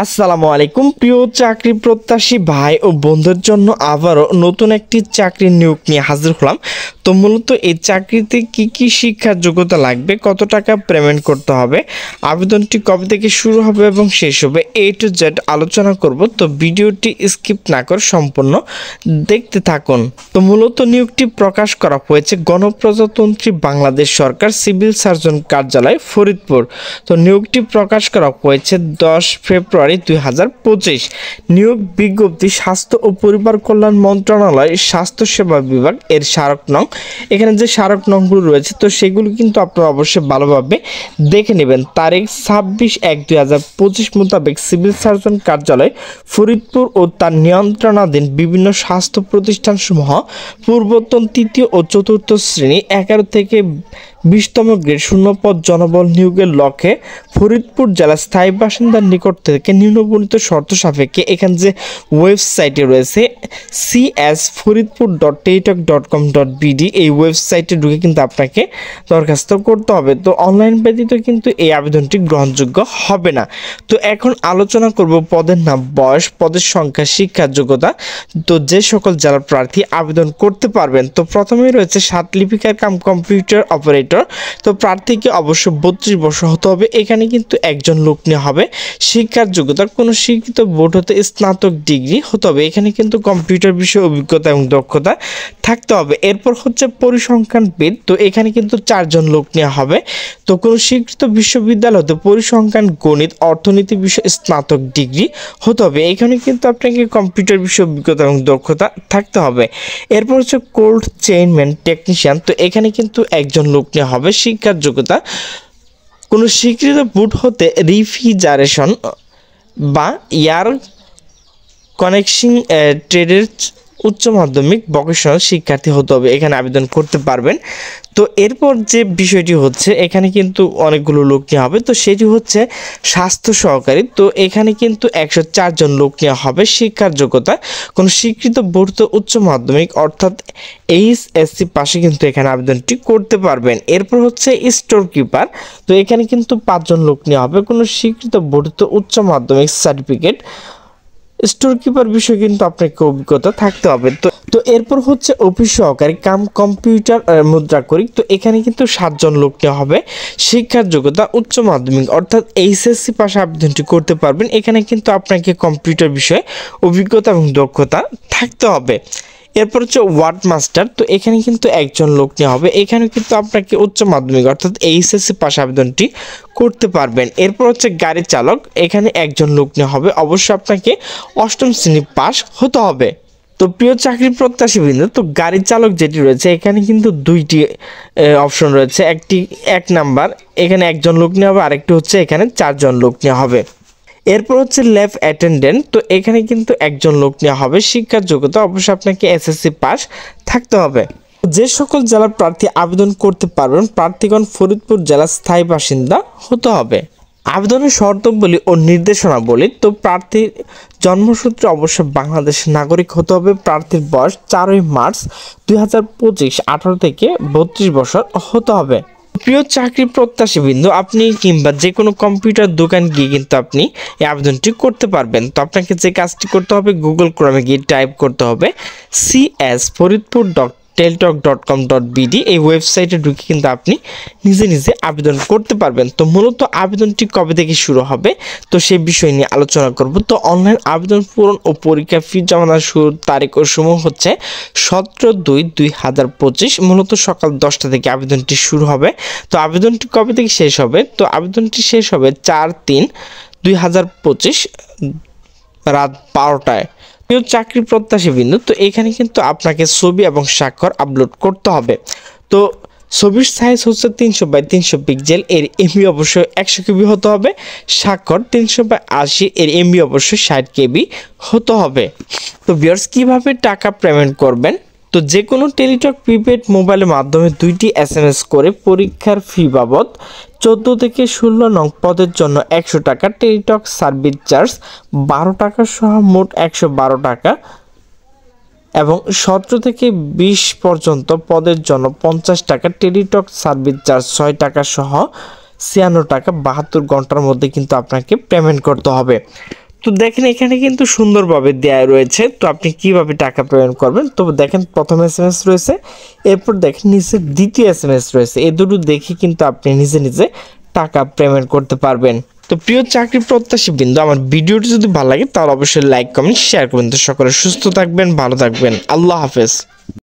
আসসালামু আলাইকুম প্রিয় চাকরি প্রত্যাশী ভাই ও বন্ধুদের জন্য আবারও নতুন একটি চাকরির নিয়োগ নিয়ে হাজির হলাম। তো মূলত এই চাকরিতে কি কি শিক্ষার যোগ্যতা লাগবে, কত টাকা পেমেন্ট করতে হবে, আবেদনটি কবে থেকে শুরু হবে এবং শেষ হবে, A to Z আলোচনা করব। তো ভিডিওটি স্কিপ না করে সম্পূর্ণ দেখতে থাকুন। তো মূলত নিয়োগটি প্রকাশ করা হয়েছে গণপ্রজাতন্ত্রী বাংলাদেশ সরকার সিভিল সার্জন কার্যালয় ফরিদপুর। তো নিয়োগটি প্রকাশ করা হয়েছে 10 ফেব্রুয়ারি 2025। নিয়োগ বিজ্ঞপ্তি স্বাস্থ্য ও পরিবার কল্যাণ মন্ত্রণালয় স্বাস্থ্য সেবা বিভাগ এর স্মারক নং। এখানে যে স্মারক নংগুলো রয়েছে তো সেগুলো কিন্তু আপনারা অবশ্যই ভালোভাবে দেখে নেবেন। তারিখ 26/1/2025 মোতাবেক সিভিল সার্জন কার্যালয় ফরিদপুর ও তার নিয়ন্ত্রণাধীন বিভিন্ন স্বাস্থ্য প্রতিষ্ঠানসমূহ পূর্বতন তৃতীয় ও চতুর্থ শ্রেণী 11 থেকে 20তম গ্রেড শূন্যপদ জনবল নিয়োগের লক্ষ্যে ফরিদপুর জেলা স্থায়ী বাসিন্দার নিকট থেকে নিম্নবর্ণিত শর্ত সাপেক্ষে এখানে যে ওয়েবসাইটে রয়েছে cs.foridpur.teletalk.com.bd এই ওয়েবসাইটে ঢুকে কিন্তু আপনাকে দরখাস্ত করতে হবে। তো অনলাইন ব্যতীত কিন্তু এই আবেদনটি গ্রহণযোগ্য হবে না। তো এখন আলোচনা করব পদের নাম, বয়স, পদের সংখ্যা, শিক্ষার যোগ্যতা। তো যে সকল জেলার প্রার্থী আবেদন করতে পারবেন, তো প্রথমেই রয়েছে লিপিকার কাম কম্পিউটার অপারেটর। তো প্রার্থীকে অবশ্য 32 বছর হতে হবে। এখানে কিন্তু একজন লোক নেওয়া হবে। শিক্ষার যোগ্যতা কোনো শিক্ষিত বোর্ড হতে স্নাতক ডিগ্রি হতে হবে। এখানে কিন্তু কম্পিউটার বিষয়ে অভিজ্ঞতা এবং দক্ষতা থাকতে হবে। এরপর হচ্ছে পরিসংখ্যানবিদ। তো এখানে কিন্তু 4 জন লোক নেওয়া হবে। তো কোনো স্বীকৃত বিশ্ববিদ্যালয় হতে পরিসংখ্যান, গণিত, অর্থনীতি বিষয়ে স্নাতক ডিগ্রি হতে হবে। এখানে কিন্তু আপনাকে কম্পিউটার বিষয়ে অভিজ্ঞতা এবং দক্ষতা থাকতে হবে। এরপর হচ্ছে কোল্ড চেইনম্যান টেকনিশিয়ান। তো এখানে কিন্তু একজন লোক নেওয়া হবে। শিক্ষার যোগ্যতা কোনো স্বীকৃত বোর্ড হতে রিফ্রিজারেশন বা এয়ার কন্ডিশনিং ট্রেডের উচ্চ মাধ্যমিক ভোকেশনাল শিক্ষার্থী হতে হবে। এখানে আবেদন করতে পারবেন। তো এরপর যে বিষয়টি হচ্ছে এখানে কিন্তু অনেকগুলো লোক নেওয়া হবে। তো সেটি হচ্ছে স্বাস্থ্য সহকারী। তো এখানে কিন্তু 104 জন লোক নেওয়া হবে। শিক্ষার যোগ্যতা কোনো স্বীকৃত বোর্ড উচ্চ মাধ্যমিক অর্থাৎ এইচএসসি পাশে কিন্তু এখানে আবেদনটি করতে পারবেন। এরপর হচ্ছে স্টোর কিপার। তো এখানে কিন্তু 5 জন লোক নেওয়া হবে। কোনো স্বীকৃত বোর্ড উচ্চ মাধ্যমিক সার্টিফিকেট স্টোর কিপার বিষয়ে কিন্তু আপনাকে অভিজ্ঞতা থাকতে হবে। তো এরপর হচ্ছে অফিস সহকারী কাম কম্পিউটার মুদ্রাকরিক। তো এখানে কিন্তু 7 জন লোক নেওয়া হবে। শিক্ষার যোগ্যতা উচ্চ মাধ্যমিক অর্থাৎ এইচএসসি পাশে আবেদনটি করতে পারবেন। এখানে কিন্তু আপনাকে কম্পিউটার বিষয়ে অভিজ্ঞতা এবং দক্ষতা থাকতে হবে। এরপর হচ্ছে ওয়ার্ড মাস্টার। তো এখানে কিন্তু একজন লোক নেওয়া হবে। এখানে কিন্তু আপনাকে উচ্চ মাধ্যমিক অর্থাৎ এইচএসসি পাস আবেদনটি করতে পারবেন। এরপর হচ্ছে গাড়ি চালক। এখানে একজন লোক নেওয়া হবে। অবশ্যই আপনাকে 8ম শ্রেণী পাস হতে হবে। তো প্রিয় চাকরি প্রত্যাশীবৃন্দ, তো গাড়ি চালক যেটি রয়েছে এখানে কিন্তু 2টি অপশন রয়েছে। এক নাম্বার এখানে একজন লোক নেওয়া হবে, আরেকটি হচ্ছে এখানে 4 জন লোক নেওয়া হবে। এরপর হচ্ছে ল্যাব অ্যাটেন্ডেন্ট। তো এখানে কিন্তু একজন লোক নেওয়া হবে। শিক্ষার যোগ্যতা অবশ্যই আপনাকে এসএসসি পাস থাকতে হবে। যে সকল জেলার প্রার্থী আবেদন করতে পারবেন, প্রার্থীগণ ফরিদপুর জেলার স্থায়ী বাসিন্দা হতে হবে। আবেদনের শর্তাবলী ও নির্দেশনাবলী। তো প্রার্থীর জন্মসূত্রে অবশ্যই বাংলাদেশের নাগরিক হতে হবে। প্রার্থীর বয়স 4 মার্চ 2025 18 থেকে 32 বছর হতে হবে। প্রিয় চাকরি প্রত্যাশীবৃন্দ, আপনি কিংবা যে কোনো কম্পিউটার দোকান গিয়ে কিন্তু আপনি এই আবেদনটি করতে পারবেন। তো আপনাকে যে কাজটি করতে হবে, গুগল ক্রোমে গিয়ে টাইপ করতে হবে cs.foridpur.teletalk.com.bd এই ওয়েবসাইটে ঢুকে কিন্তু আপনি নিজে নিজে আবেদন করতে পারবেন। তো মূলত আবেদনটি কবে থেকে শুরু হবে তো সেই বিষয় নিয়ে আলোচনা করব। তো অনলাইন আবেদন পূরণ ও পরীক্ষা ফি জমা দেওয়ার শুরুর তারিখ ও সময় হচ্ছে 17/2/2025। মূলত সকাল 10টা থেকে আবেদনটি শুরু হবে। তো আবেদনটি কবে থেকে শেষ হবে, তো আবেদনটি শেষ হবে 4/3/2025 রাত 12টায়। প্রিয় চাকরি প্রত্যাশীবৃন্দ, তো এখানে কিন্তু আপনাকে ছবি এবং স্বাক্ষর আপলোড করতে হবে। তো ছবির সাইজ হচ্ছে 300x300 পিক্সেল, এর এমবি অবশ্যই 100 কেবি হতে হবে। স্বাক্ষর 300x80, এর এমবি অবশ্যই 60 কেবি হতে হবে। তো ভিউয়ার্স, কিভাবে টাকা পেমেন্ট করবেন, তো যে কোনো টেলিটক প্রিপেড মোবাইলের মাধ্যমে 2টি SMS করে পরীক্ষার ফি বাবদ 14 থেকে 16 নং পদের জন্য 100 টাকা, টেলিটক সার্ভিস চার্জ 12 টাকা সহ মোট 112 টাকা এবং 17 থেকে 20 পর্যন্ত পদের জন্য 50 টাকা, টেলিটক সার্ভিস চার্জ 6 টাকা সহ 96 টাকা 72 ঘন্টার মধ্যে কিন্তু আপনাকে পেমেন্ট করতে হবে। তো দেখেন এখানে কিন্তু সুন্দরভাবে দেয়া রয়েছে। তো আপনি কিভাবে টাকা পেমেন্ট করবেন, তো দেখেন প্রথম SMS রয়েছে, এরপর দেখেন নিচে দ্বিতীয় SMS রয়েছে। এই দুটো দেখে কিন্তু আপনি নিজে নিজে টাকা পেমেন্ট করতে পারবেন। তো প্রিয় চাকরি প্রত্যাশী বৃন্দ, আমার ভিডিওটি যদি ভালো লাগে তাহলে অবশ্যই লাইক কমেন্ট শেয়ার করবেন। তো সকলে সুস্থ থাকবেন, ভালো থাকবেন, আল্লাহ হাফেজ।